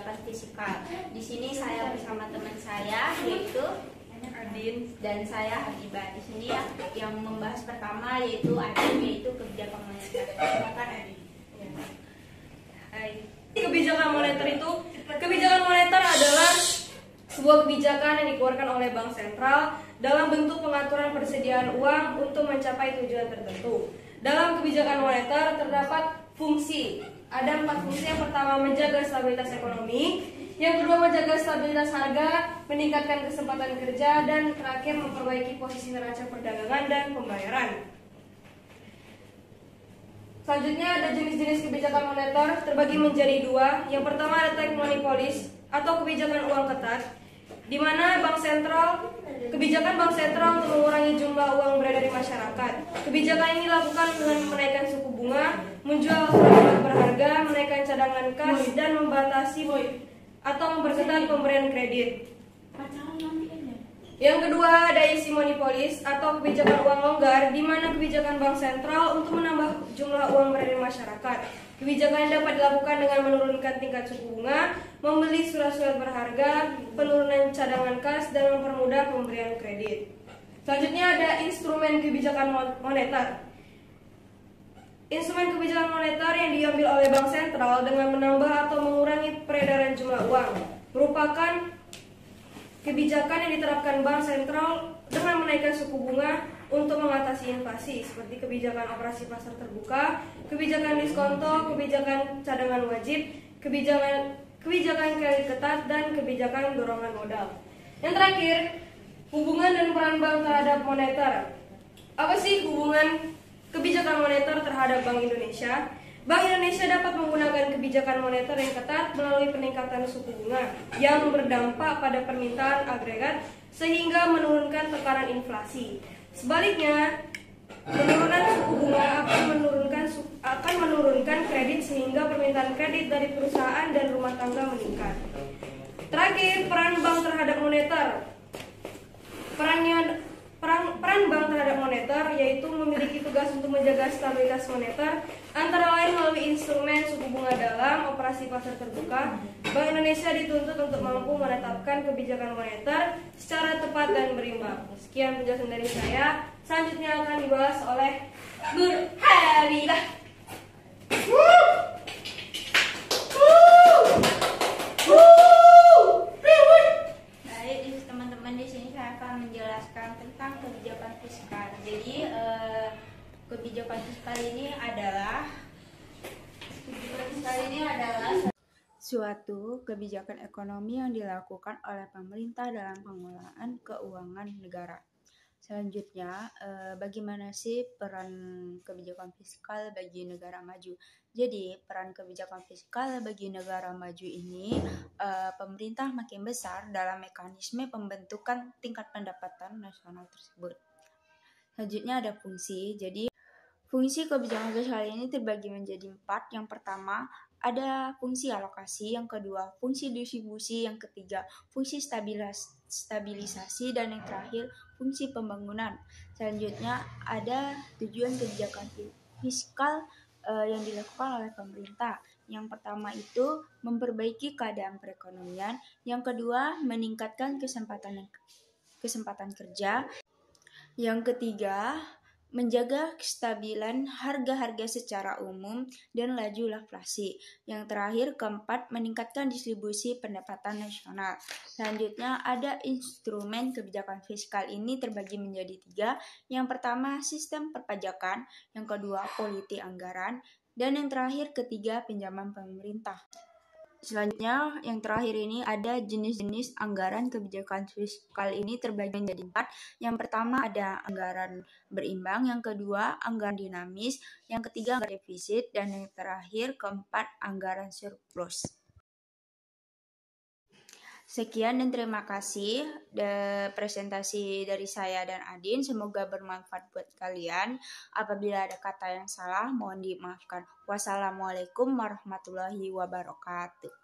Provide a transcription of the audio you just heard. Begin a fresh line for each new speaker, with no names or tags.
kebijakan fiskal. Di sini saya bersama teman saya yaitu Adin dan saya Habibah. Di sini yang membahas pertama yaitu Adin, yaitu kebijakan moneter. Silakan Adin.
Kebijakan moneter adalah sebuah kebijakan yang dikeluarkan oleh bank sentral dalam bentuk pengaturan persediaan uang untuk mencapai tujuan tertentu. Dalam kebijakan moneter terdapat fungsi. Ada 4 fungsi. Yang pertama, menjaga stabilitas ekonomi. Yang kedua, menjaga stabilitas harga, meningkatkan kesempatan kerja, dan terakhir memperbaiki posisi neraca perdagangan dan pembayaran. Selanjutnya ada jenis-jenis kebijakan moneter terbagi menjadi 2. Yang pertama ada tight money policy atau kebijakan uang ketat, di mana kebijakan bank sentral untuk mengurangi jumlah uang beredar di masyarakat. Kebijakan ini dilakukan dengan menaikkan suku bunga, menjual surat berharga, menaikkan cadangan kas, dan membatasi atau memperketat pemberian kredit. Yang kedua ada easy money policy atau kebijakan uang longgar, di mana kebijakan bank sentral untuk menambah jumlah uang beredar di masyarakat. Kebijakan yang dapat dilakukan dengan menurunkan tingkat suku bunga, membeli surat-surat berharga, penurunan cadangan kas, dan mempermudah pemberian kredit. Selanjutnya ada instrumen kebijakan moneter. Instrumen kebijakan moneter yang diambil oleh bank sentral dengan menambah atau mengurangi peredaran jumlah uang merupakan kebijakan yang diterapkan bank sentral dengan menaikkan suku bunga untuk mengatasi inflasi, seperti kebijakan operasi pasar terbuka, kebijakan diskonto, kebijakan cadangan wajib, kebijakan kredit ketat, dan kebijakan dorongan modal. Yang terakhir, hubungan dan peran bank terhadap moneter. Apa sih hubungan kebijakan moneter terhadap Bank Indonesia? Bank Indonesia dapat menggunakan kebijakan moneter yang ketat melalui peningkatan suku bunga yang berdampak pada permintaan agregat sehingga menurunkan tekanan inflasi. Sebaliknya, penurunan suku bunga akan menurunkan kredit sehingga permintaan kredit dari perusahaan dan rumah tangga meningkat. Terakhir, peran bank terhadap moneter. Peran bank terhadap moneter yaitu memiliki tugas untuk menjaga stabilitas moneter, antara lain melalui instrumen suku bunga dalam operasi pasar terbuka. Bank Indonesia dituntut untuk mampu menetapkan kebijakan moneter secara tepat dan berimbang. Sekian penjelasan dari saya. Selanjutnya akan dibahas oleh Nur Habibah.
Baik, teman-teman, di sini saya akan menjelaskan tentang kebijakan fiskal. Jadi kebijakan fiskal ini adalah suatu kebijakan ekonomi yang dilakukan oleh pemerintah dalam pengelolaan keuangan negara. Selanjutnya, bagaimana sih peran kebijakan fiskal bagi negara maju? Jadi, peran kebijakan fiskal bagi negara maju ini, pemerintah makin besar dalam mekanisme pembentukan tingkat pendapatan nasional tersebut. Selanjutnya ada fungsi. Jadi, fungsi kebijakan fiskal ini terbagi menjadi 4. Yang pertama, ada fungsi alokasi, yang kedua fungsi distribusi, yang ketiga fungsi stabilisasi, dan yang terakhir fungsi pembangunan. Selanjutnya ada tujuan kebijakan fiskal yang dilakukan oleh pemerintah. Yang pertama itu memperbaiki keadaan perekonomian, yang kedua meningkatkan kesempatan kerja, yang ketiga menjaga kestabilan harga-harga secara umum dan laju inflasi. Yang terakhir, keempat, meningkatkan distribusi pendapatan nasional. Selanjutnya ada instrumen kebijakan fiskal ini terbagi menjadi 3. Yang pertama, sistem perpajakan, yang kedua, politik anggaran, dan yang terakhir, ketiga, pinjaman pemerintah. Selanjutnya, yang terakhir ini ada jenis-jenis anggaran kebijakan fiskal ini terbagi menjadi 4. Yang pertama ada anggaran berimbang, yang kedua anggaran dinamis, yang ketiga anggaran defisit, dan yang terakhir keempat anggaran surplus. Sekian dan terima kasih presentasi dari saya dan Adin. Semoga bermanfaat buat kalian. Apabila ada kata yang salah, mohon dimaafkan. Wassalamualaikum warahmatullahi wabarakatuh.